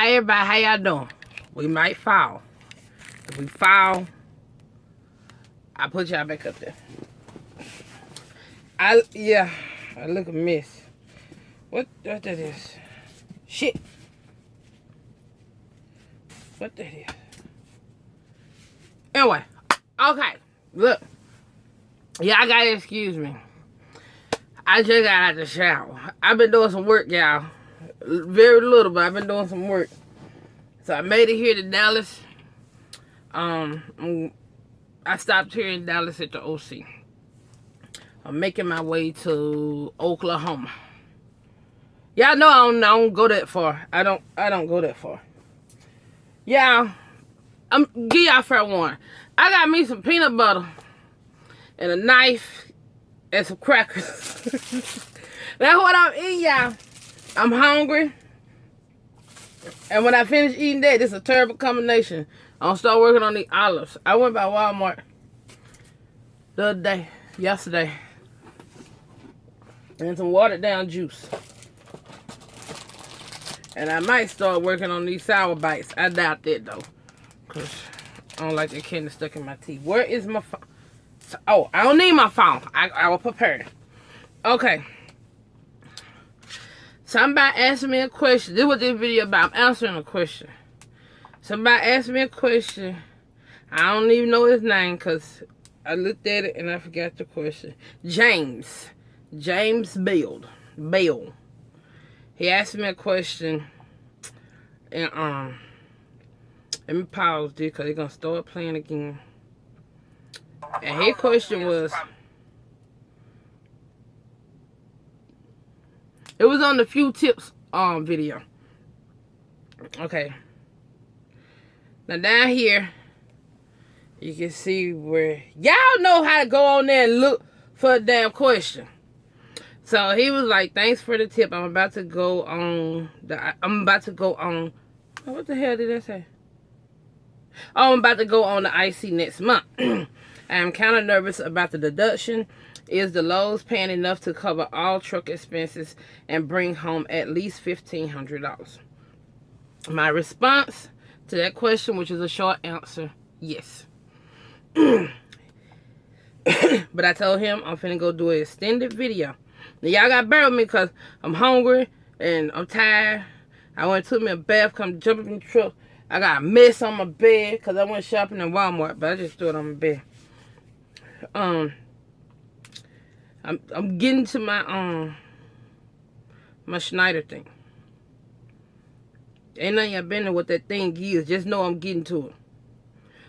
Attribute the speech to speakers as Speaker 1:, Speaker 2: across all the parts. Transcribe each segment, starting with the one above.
Speaker 1: Hey everybody, how y'all doing? We might fall. If we fall, I put y'all back up there. I look a mess. What that is? Shit. What that is? Anyway, okay. Look. Y'all gotta excuse me. I just got out the shower. I've been doing some work, y'all. Very little, but I've been doing some work. So I made it here to Dallas. I stopped here in Dallas at the OC. I'm making my way to Oklahoma. Y'all know I don't go that far. I don't go that far. Y'all, give y'all fair warning. I got me some peanut butter and a knife and some crackers. That's what I'm eating, y'all. I'm hungry. And when I finish eating that, this is a terrible combination. I'll start working on the olives. I went by Walmart the other day, yesterday, and some watered down juice. And I might start working on these sour bites. I doubt that though, because I don't like that candy stuck in my teeth. Where is my phone? Oh, I don't need my phone. I will prepare. Okay. Somebody asked me a question. This is what this video about. I'm answering a question. Somebody asked me a question. I don't even know his name because I looked at it and I forgot the question. James Bell. He asked me a question. And let me pause this because they're going to start playing again. And his question was, it was on the few tips video. Okay. Now down here, you can see where y'all know how to go on there and look for a damn question. So he was like, "Thanks for the tip. I'm about to go on what the hell did I say? Oh, I'm about to go on the IC next month. I'm kind of nervous about the deduction. Is the Lowe's paying enough to cover all truck expenses and bring home at least $1,500? My response to that question, which is a short answer, yes. But I told him I'm finna go do an extended video. Now, y'all gotta bear with me because I'm hungry and I'm tired. I went to me a bath, come jump in the truck. I got a mess on my bed because I went shopping in Walmart, but I just threw it on my bed. I'm getting to my my Schneider thing. Ain't nothing y'all been there what that thing is. Just know I'm getting to it.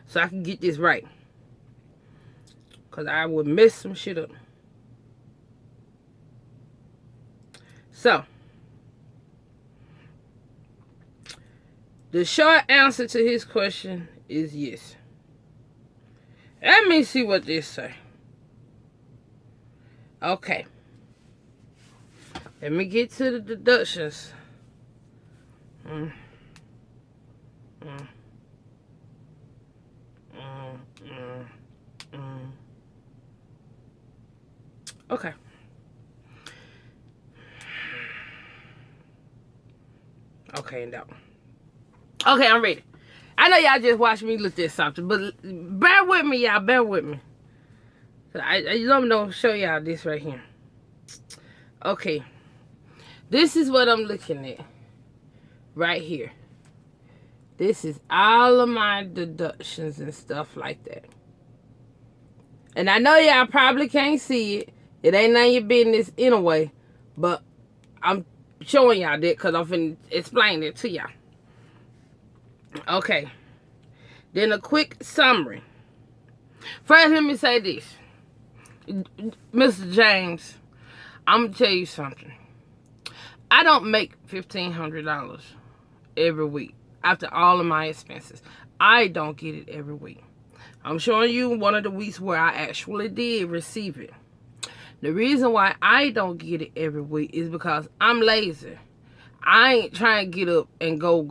Speaker 1: So I can get this right. Because I would mess some shit up. So, the short answer to his question is yes. Let me see what this say. Okay. Let me get to the deductions. Okay. Okay, and that one. Okay, I'm ready. I know y'all just watched me look at something, but bear with me, y'all. Bear with me. I'm gonna show y'all this right here. Okay. This is what I'm looking at. Right here. This is all of my deductions and stuff like that. And I know y'all probably can't see it. It ain't none of your business anyway. But I'm showing y'all that because I'm finna explain it to y'all. Okay. Then a quick summary. First, let me say this. Mr. James, I'm going to tell you something. I don't make $1,500 every week after all of my expenses. I don't get it every week. I'm showing you one of the weeks where I actually did receive it. The reason why I don't get it every week is because I'm lazy. I ain't trying to get up and go.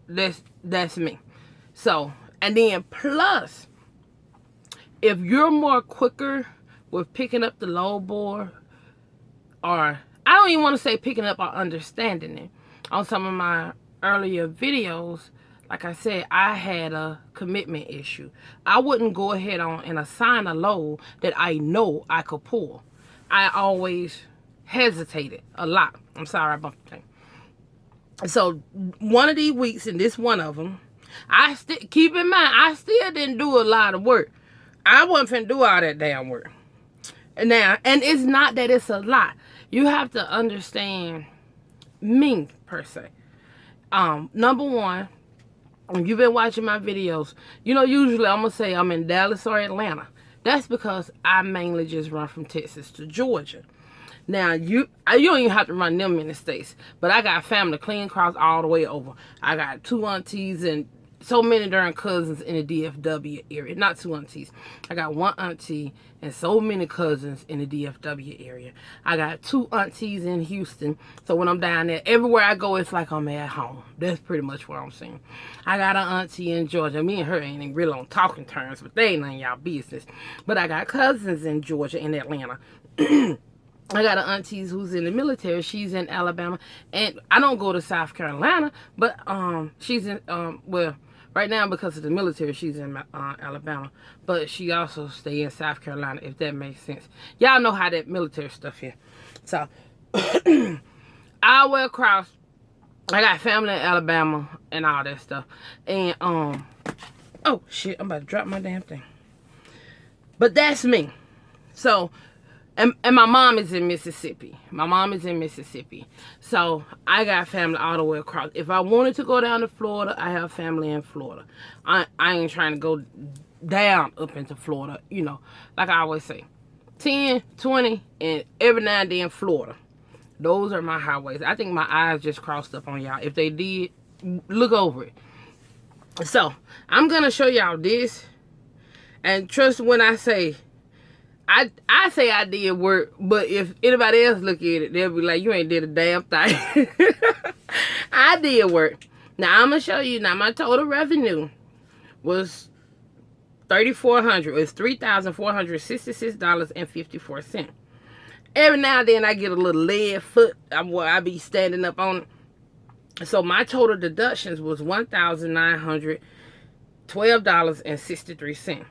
Speaker 1: That's me. So, and then plus, if you're more quicker with picking up the load board, or I don't even want to say picking up or understanding it on some of my earlier videos, like I said, I had a commitment issue. I wouldn't go ahead on and assign a load that I know I could pull. I always hesitated a lot. I'm sorry about the thing. So one of these weeks, and this one of them, I still keep in mind, I still didn't do a lot of work. I wasn't finna do all that damn work. Now, and it's not that it's a lot. You have to understand me per se. Number one, when you've been watching my videos, you know, usually I'm gonna say I'm in Dallas or Atlanta. That's because I mainly just run from Texas to Georgia. Now, you don't even have to run them many states, but I got family clean across all the way over. I got 2 aunties and so many darn cousins in the DFW area. Not 2 aunties. I got 1 auntie and so many cousins in the DFW area. I got 2 aunties in Houston. So when I'm down there, everywhere I go, it's like I'm at home. That's pretty much what I'm saying. I got an auntie in Georgia. Me and her ain't even really on talking terms, but they ain't none of y'all business. But I got cousins in Georgia and Atlanta. I got an auntie who's in the military. She's in Alabama. And I don't go to South Carolina, but she's in, well, right now because of the military, she's in Alabama. But she also stay in South Carolina, if that makes sense. Y'all know how that military stuff is. So, all the way across, I got family in Alabama and all that stuff. And, oh, shit, I'm about to drop my damn thing. But that's me. So, and my mom is in Mississippi. My mom is in Mississippi. So, I got family all the way across. If I wanted to go down to Florida, I have family in Florida. I ain't trying to go down up into Florida, you know. Like I always say, 10, 20, and every now and then Florida. Those are my highways. I think my eyes just crossed up on y'all. If they did, look over it. So, I'm going to show y'all this. And trust when I say... I say I did work, but if anybody else look at it, they'll be like, you ain't did a damn thing. I did work. Now, I'm going to show you. Now, my total revenue was $3,400. It's $3,466.54. Every now and then, I get a little lead foot. I be standing up on it. So, my total deductions was $1,912.63.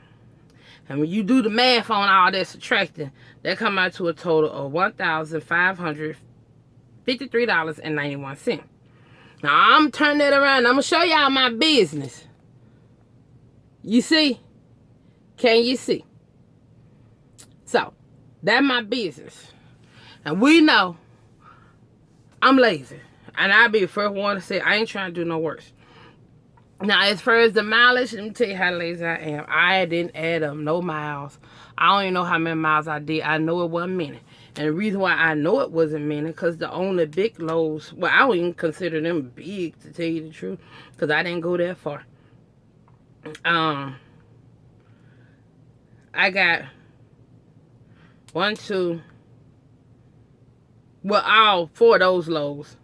Speaker 1: And when you do the math on all that subtracting, that come out to a total of $1,553.91. Now, I'm turning that around. I'm going to show y'all my business. You see? Can you see? So, that's my business. And we know I'm lazy. And I'll be the first one to say I ain't trying to do no worse. Now, as far as the mileage, let me tell you how lazy I am. I didn't add up no miles. I don't even know how many miles I did. I know it wasn't many. And the reason why I know it wasn't many, because the only big loads, well, I don't even consider them big, to tell you the truth, because I didn't go that far. I got 1, 2, well, all 4 of those loads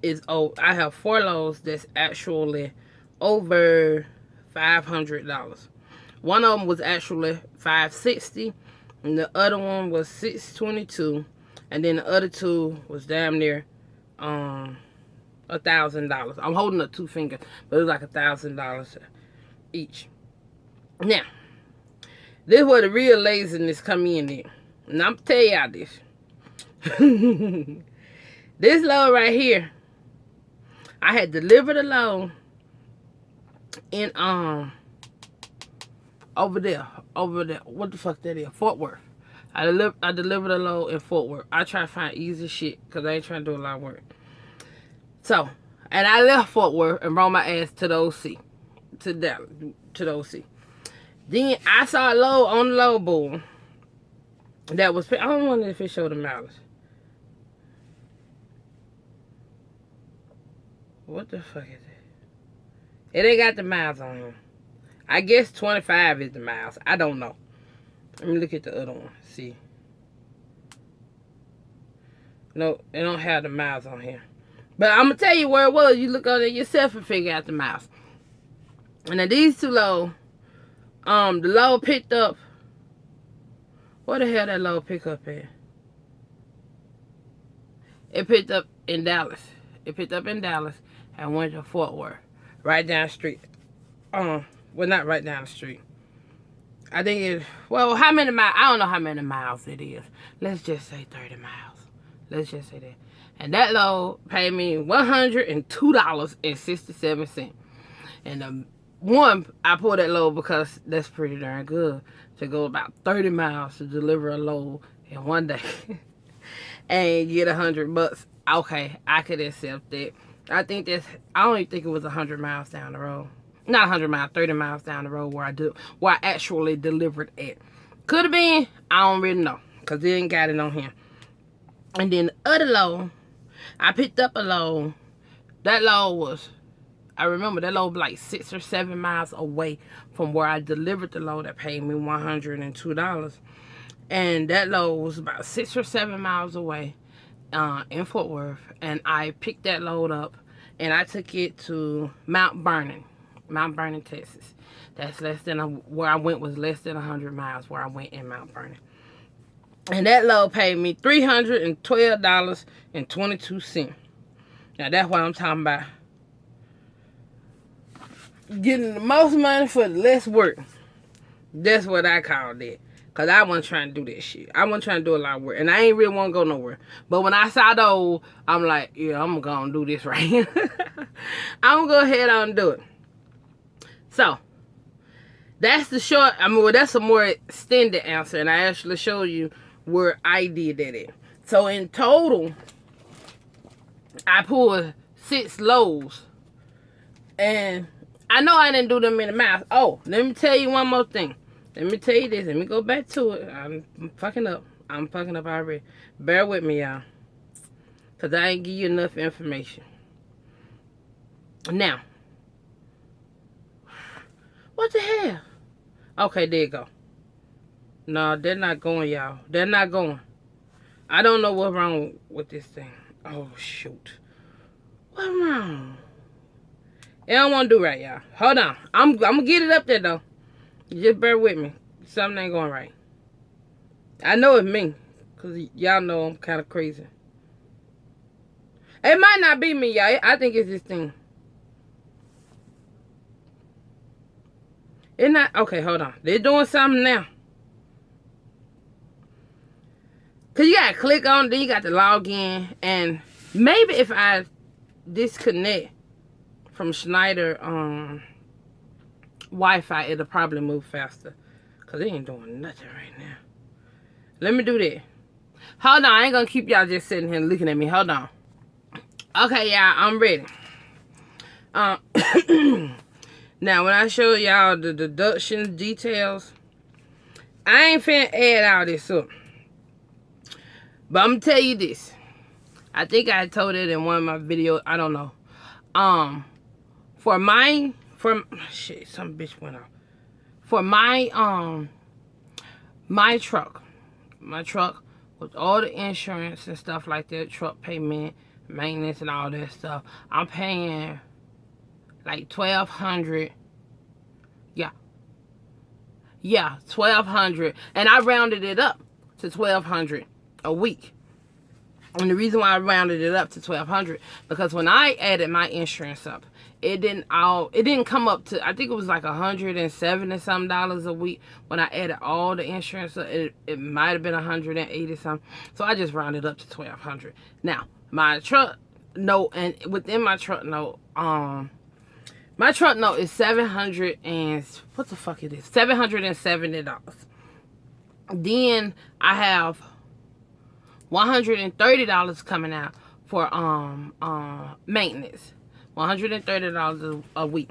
Speaker 1: is, I have 4 loads that's actually over $500. One of them was actually $560, and the other one was $622, and then the other 2 was damn near $1,000. I'm holding up 2 fingers, but it was like $1,000 each. Now, this is where the real laziness come in there. And I'm tell y'all this. This load right here, I had delivered a load in over there, what the fuck that is, Fort Worth. I delivered a load in Fort Worth. I try to find easy shit because I ain't trying to do a lot of work. So, and I left Fort Worth and brought my ass to the OC, to the OC. Then I saw a load on the load board that was, I don't wonder if it showed the mileage. What the fuck is it? It ain't got the miles on here. I guess 25 is the miles. I don't know. Let me look at the other one. See. No, it don't have the miles on here. But I'm going to tell you where it was. You look on it yourself and figure out the miles. And then these 2 loads, the load picked up. Where the hell that load pick up at? It picked up in Dallas. It picked up in Dallas. and went to Fort Worth, right down the street. Well, not right down the street. I think it's, well, how many miles? I don't know how many miles it is. Let's just say 30 miles. Let's just say that. And that load paid me $102.67. And I pulled that load because that's pretty darn good to go about 30 miles to deliver a load in one day and get $100. Okay, I could accept that. I don't even think it was 100 miles down the road. Not 100 miles, 30 miles down the road where I actually delivered at. Could have been, I don't really know, because they ain't got it on here. And then the other load, I picked up a load. That load was, I remember that load was like 6 or 7 miles away from where I delivered the load that paid me $102. And that load was about 6 or 7 miles away in Fort Worth. And I picked that load up and I took it to Mount Vernon, Texas. That's where I went was less than 100 miles where I went in Mount Vernon. And that load paid me $312.22. Now that's what I'm talking about. Getting the most money for the less work. That's what I called it. Because I wasn't trying to do that shit. I wasn't trying to do a lot of work. And I ain't really want to go nowhere. But when I saw those, I'm like, yeah, I'm going to do this right here. I'm going to go ahead and do it. So, that's the short, that's a more extended answer. And I actually showed you where I did that at. So, in total, I pulled 6 loads. And I know I didn't do them in the miles. Oh, let me tell you one more thing. Let me tell you this. Let me go back to it. I'm fucking up. I'm fucking up already. Bear with me, y'all. Because I ain't give you enough information. Now. What the hell? Okay, there you go. No, they're not going, y'all. They're not going. I don't know what's wrong with this thing. Oh, shoot. What's wrong? It don't want to do right, y'all. Hold on. I'm going to get it up there, though. Just bear with me. Something ain't going right. I know it's me. Because y'all know I'm kind of crazy. It might not be me, y'all. I think it's this thing. It's not. Okay, hold on. They're doing something now. Because you got to click on it. Then you got to log in. And maybe if I disconnect from Schneider Wi-Fi, it'll probably move faster. Because it ain't doing nothing right now. Let me do that. Hold on. I ain't going to keep y'all just sitting here looking at me. Hold on. Okay, y'all. I'm ready. Now, when I show y'all the deduction details, I ain't finna add all this up. But I'm going to tell you this. I think I told it in one of my videos. I don't know. Shit, some bitch went off. For my truck with all the insurance and stuff like that, truck payment, maintenance and all that stuff, I'm paying like $1,200. Yeah, $1,200. And I rounded it up to $1,200 a week. And the reason why I rounded it up to $1,200 because when I added my insurance up, it didn't come up to, I think it was like $170 some a week. When I added all the insurance up, it might have been $180 something. So I just rounded up to $1,200. Now, my truck note, and within my truck note, my truck note is $770. Then I have $130 coming out for maintenance. $130 a week.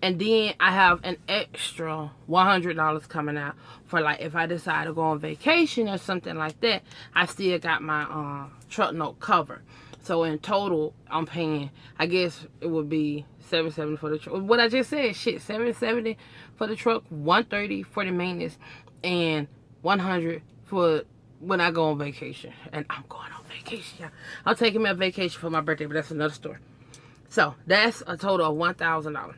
Speaker 1: And then I have an extra $100 coming out for like if I decide to go on vacation or something like that, I still got my truck note covered. So in total, I'm paying, I guess it would be $770 for the truck. What I just said, shit, $770 for the truck, $130 for the maintenance, and $100 for when I go on vacation. And I'm going on vacation, y'all. I'm taking me a vacation for my birthday, but that's another story. So that's a total of $1,000.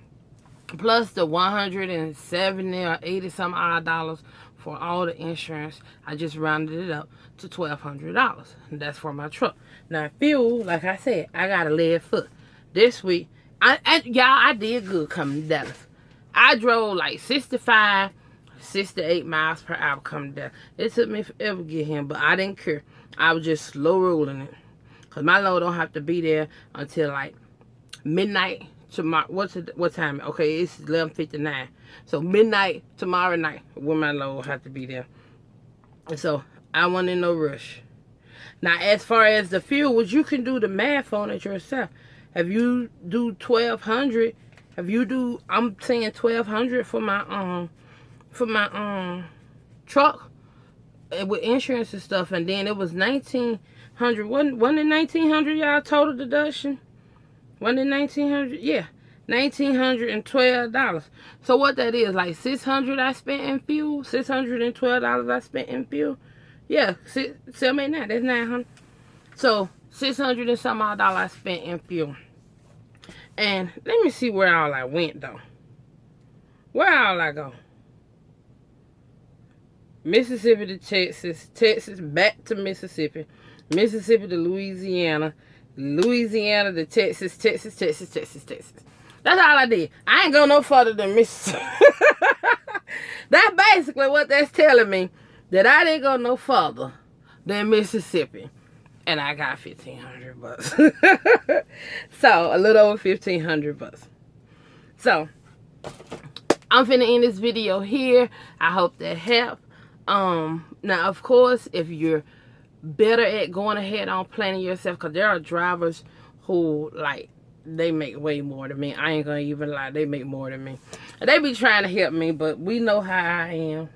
Speaker 1: Plus the $170 or 80 some odd dollars for all the insurance. I just rounded it up to $1,200. And that's for my truck. Now fuel, like I said, I got a lead foot. This week, y'all, I did good coming to Dallas. I drove like 65, 68 miles per hour coming down. It took me forever to get here, but I didn't care. I was just slow rolling it. Because my load don't have to be there until like midnight tomorrow. What time? Okay, it's 11:59. So midnight tomorrow night when my load have to be there. And so I wasn't in no rush. Now, as far as the fuel, which you can do the math on it yourself. If you do 1,200, I'm saying 1,200 for my truck with insurance and stuff, and then it was 1,900. Wasn't it 1,900, y'all, total deduction? Wasn't it 1,900? Yeah, $1,912. So what that is, like $600 I spent in fuel, $612 I spent in fuel. Yeah, 789. That's 900. So $600 and some odd dollars I spent in fuel. And let me see where all I went though. Where all I go? Mississippi to Texas, Texas back to Mississippi, Mississippi to Louisiana, Louisiana to Texas, Texas, Texas, Texas, Texas. That's all I did. I ain't go no further than Mississippi. That's basically what that's telling me. That I didn't go no further than Mississippi. And I got $1,500. So, a little over $1,500. So, I'm finna end this video here. I hope that helped. Now, of course, if you're better at going ahead on planning yourself, because there are drivers who, like, they make way more than me. I ain't gonna even lie. They make more than me. And they be trying to help me, but we know how I am.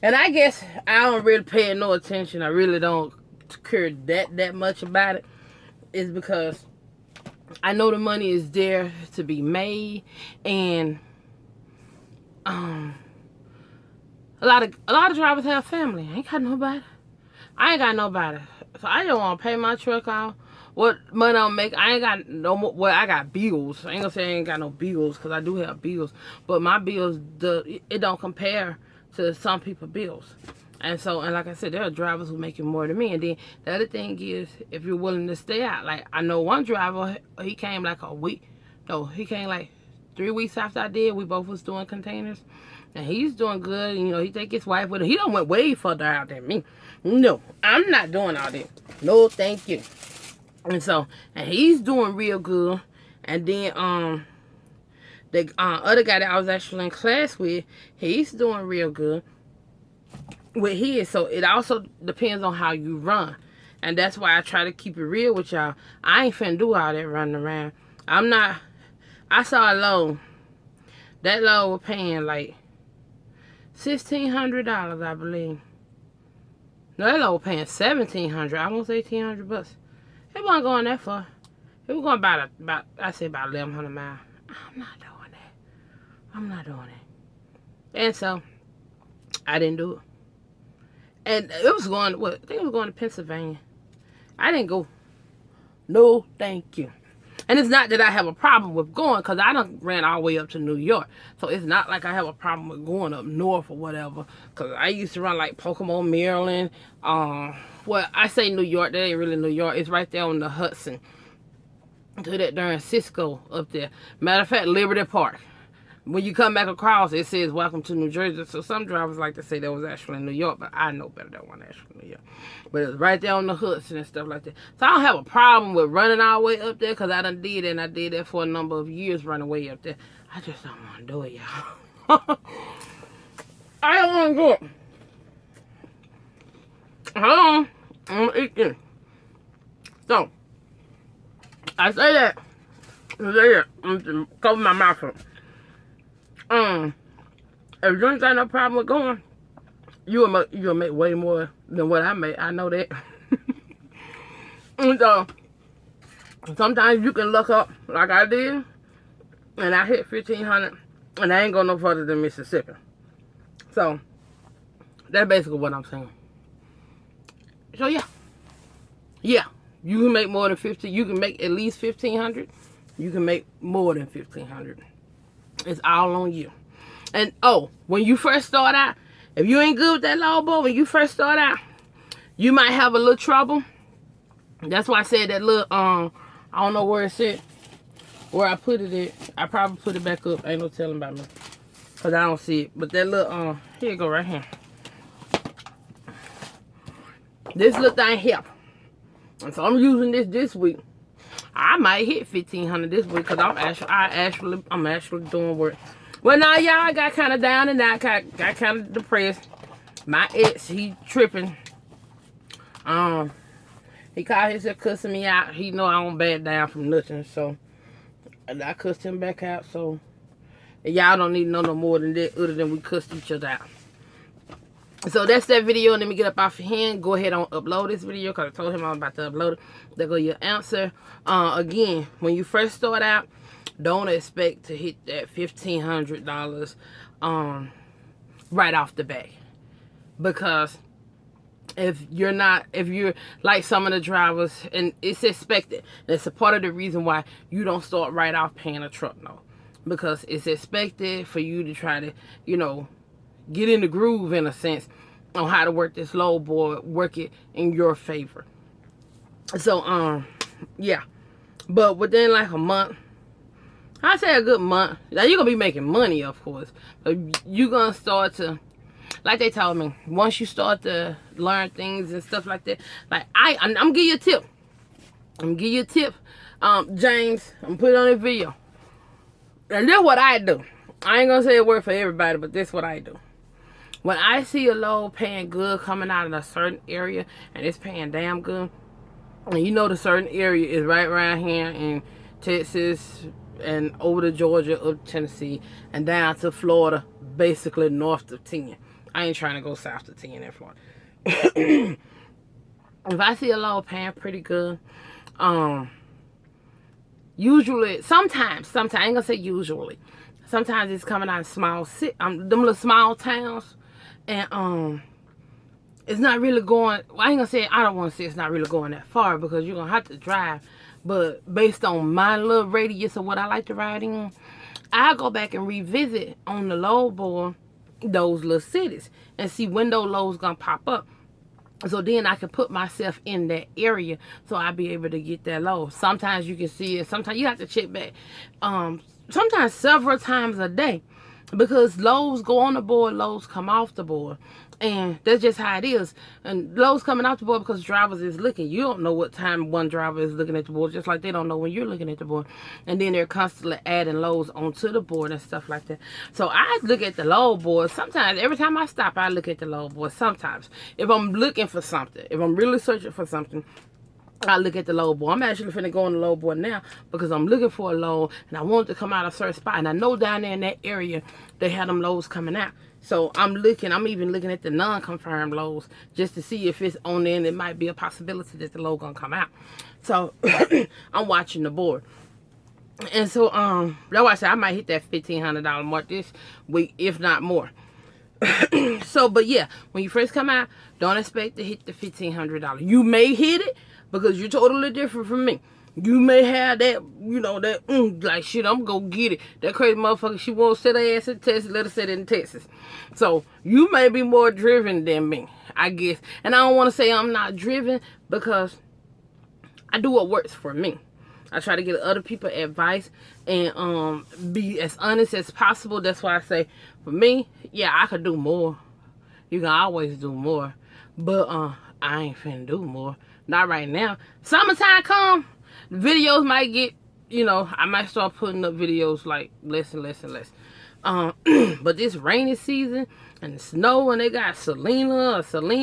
Speaker 1: And I guess I don't really pay no attention. I really don't care that much about it. It's because I know the money is there to be made, and a lot of drivers have family. I ain't got nobody. So I don't want to pay my truck off. What money I make, I ain't got no more. Well, I got bills. I ain't gonna say I ain't got no bills, because I do have bills. But my bills, it don't compare to some people's bills. And like I said, there are drivers who making more than me. And then the other thing is, if you're willing to stay out. Like, I know one driver, he came like a week. No, he came like 3 weeks after I did. We both was doing containers. And he's doing good. You know, he take his wife with him. He done went way further out than me. No, I'm not doing all that. No, thank you. And he's doing real good. And then, the other guy that I was actually in class with, he's doing real good with his. So it also depends on how you run. And that's why I try to keep it real with y'all. I ain't finna do all that running around. I saw a load. That load was paying like $1,600, I believe. No, that load was paying $1,700, almost $1,800. It wasn't going that far. It was going about 1,100 miles. I'm not doing it. And so, I didn't do it. And it was going, I think it was going to Pennsylvania. I didn't go. No, thank you. And it's not that I have a problem with going, because I done ran all the way up to New York. So it's not like I have a problem with going up north or whatever. Because I used to run like Pocono, Maryland. Well, I say New York. That ain't really New York. It's right there on the Hudson. To that darn Cisco up there. Matter of fact, Liberty Park. When you come back across, it says, welcome to New Jersey. So some drivers like to say that was actually in New York, but I know better that wasn't actually in New York. But it's right there on the Hudson and stuff like that. So I don't have a problem with running all the way up there, because I done did it, and I did that for a number of years, running way up there. I just don't want to do it, y'all. I don't want to do it. Hold on. I'm going to eat this. So, I say that. I'm going to cover my mouth up. If you ain't got no problem with going, you'll make way more than what I make. I know that. And so, sometimes you can look up like I did, and I hit 1,500, and I ain't go no further than Mississippi. So, that's basically what I'm saying. So, yeah. Yeah. You can make more than 50. You can make at least 1,500. You can make more than 1,500. It's all on you. And when you first start out, if you ain't good with that logbook, when you first start out, you might have a little trouble. That's why I said that little I don't know where it's at. where I put it at. I probably put it back up. Ain't no telling about me. Because I don't see it. But that little, here you go right here. This little thing help. And so I'm using this week. I might hit 1,500 this week because I'm actually doing work. Well, now y'all, I got kind of down and out, got kind of depressed. My ex, he tripping. He called himself cussing me out. He know I don't back down from nothing, so I cussed him back out. So y'all don't need to know no more than that, other than we cussed each other out. So that's that video. Let me get up off of here. Go ahead and upload this video because I told him I'm about to upload it. There go your answer. Again, when you first start out, don't expect to hit that $1,500 right off the bat. Because if you're like some of the drivers, and it's expected. That's a part of the reason why you don't start right off paying a truck note. Because it's expected for you to try to, you know, get in the groove in a sense on how to work this load board, work it in your favor. So yeah, but within like a month, I say a good month. Now you're gonna be making money, of course, but you're gonna start to, like they told me, once you start to learn things and stuff like that. Like I'm gonna give you a tip. James, I'm putting on this video, and this is what I do. I ain't gonna say it work for everybody, but this is what I do. When I see a load paying good coming out of a certain area, and it's paying damn good, and you know the certain area is right around here in Texas and over to Georgia, up to Tennessee, and down to Florida, basically north of 10. I ain't trying to go south to 10 in Florida. If I see a load paying pretty good, usually, sometimes, I ain't gonna say usually, sometimes it's coming out of small them little small towns. And it's not really going, well, I ain't gonna say, I don't want to say it's not really going that far because you're gonna have to drive. But based on my little radius of what I like to ride in, I go back and revisit on the load board those little cities and see when those loads gonna pop up. So then I can put myself in that area so I'll be able to get that load. Sometimes you can see it. Sometimes you have to check back. Sometimes several times a day. Because loads go on the board, loads come off the board. And that's just how it is. And loads coming off the board because drivers is looking. You don't know what time one driver is looking at the board, just like they don't know when you're looking at the board. And then they're constantly adding loads onto the board and stuff like that. So I look at the load board. Sometimes, every time I stop, I look at the load board. Sometimes, if I'm looking for something, if I'm really searching for something, I look at the load board. I'm actually finna go on the load board now because I'm looking for a load and I want it to come out of a certain spot. And I know down there in that area, they have them loads coming out. So I'm even looking at the non-confirmed loads just to see if it's on there and it might be a possibility that the load gonna come out. So I'm watching the board. And so that's why I said I might hit that $1,500 mark this week, if not more. So, but yeah, when you first come out, don't expect to hit the $1,500. You may hit it, because you're totally different from me. You may have that, you know, that, like, shit, I'm gonna get it. That crazy motherfucker, she won't sit her ass in Texas, let her sit in Texas. So, you may be more driven than me, I guess. And I don't want to say I'm not driven, because I do what works for me. I try to get other people advice and be as honest as possible. That's why I say, for me, yeah, I could do more. You can always do more. But I ain't finna do more. Not right now. Summertime come, videos might get, you know, I might start putting up videos like less and less and less. But this rainy season and the snow, and they got Celine,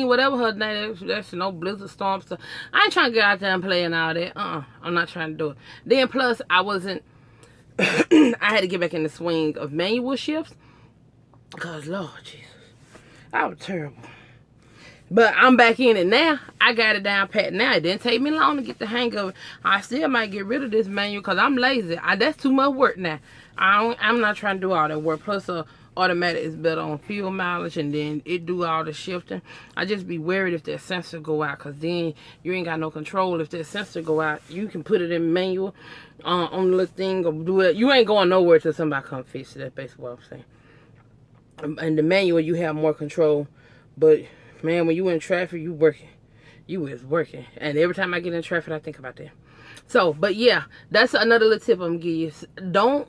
Speaker 1: whatever her name, that snow blizzard storm stuff. I ain't trying to get out there and play and all that. I'm not trying to do it. Then plus, I wasn't, I had to get back in the swing of manual shifts. Because, Lord Jesus, I was terrible. But I'm back in it now. I got it down pat now. It didn't take me long to get the hang of it. I still might get rid of this manual because I'm lazy. That's too much work now. I'm not trying to do all that work. Plus, automatic is better on fuel mileage, and then it do all the shifting. I just be worried if that sensor go out, because then you ain't got no control. If that sensor go out, you can put it in manual on the little thing or do it. You ain't going nowhere till somebody come fix it. That's basically what I'm saying. And the manual, you have more control, but man, when you in traffic, you working. You is working. And every time I get in traffic, I think about that. So, but yeah, that's another little tip I'm gonna give you. Don't.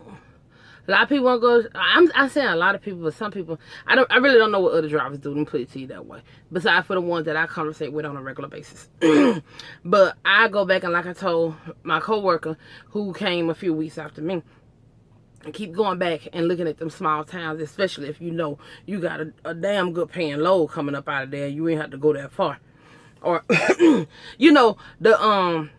Speaker 1: A lot of people want to go. I'm saying a lot of people, but some people, I really don't know what other drivers do. Let me put it to you that way. Besides for the ones that I conversate with on a regular basis. But I go back and like I told my coworker who came a few weeks after me, and keep going back and looking at them small towns, especially if you know you got a damn good paying load coming up out of there. You ain't have to go that far, or you know the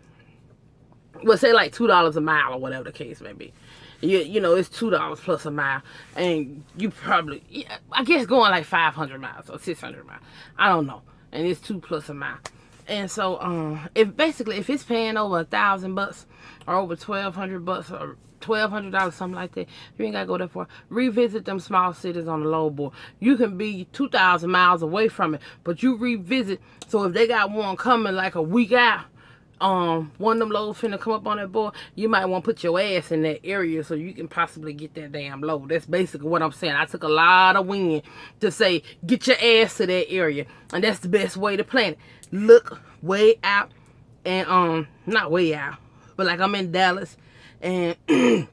Speaker 1: well, say like $2 a mile or whatever the case may be. You know, it's $2 plus a mile, and you probably, I guess, going like 500 miles or 600 miles. I don't know, and it's $2 plus a mile. And so, if it's paying over $1,000 or over $1,200 or $1,200, something like that, you ain't gotta go that far. Revisit them small cities on the load board. You can be 2,000 miles away from it, but you revisit. So if they got one coming like a week out, one of them loads finna come up on that board, you might want to put your ass in that area so you can possibly get that damn load. That's basically what I'm saying. I took a lot of wind to say, get your ass to that area. And that's the best way to plan it. Look way out, and, not way out, but like I'm in Dallas, and if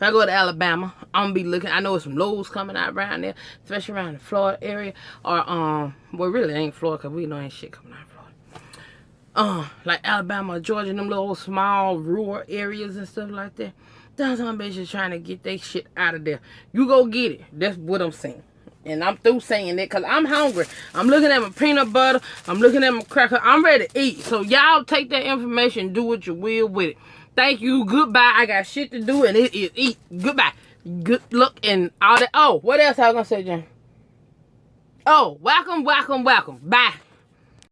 Speaker 1: I go to Alabama, I'm gonna be looking. I know there's some loads coming out around there, especially around the Florida area, or, well, really ain't Florida, because we know ain't shit coming out of Florida. Like Alabama, Georgia, them little small rural areas and stuff like that. That's some bitches trying to get their shit out of there. You go get it. That's what I'm saying. And I'm through saying that because I'm hungry. I'm looking at my peanut butter. I'm looking at my cracker. I'm ready to eat. So y'all take that information and do what you will with it. Thank you. Goodbye. I got shit to do, and it is eat. Goodbye. Good luck and all that. Oh, what else I was going to say, Jen? Oh, welcome, welcome, welcome. Bye.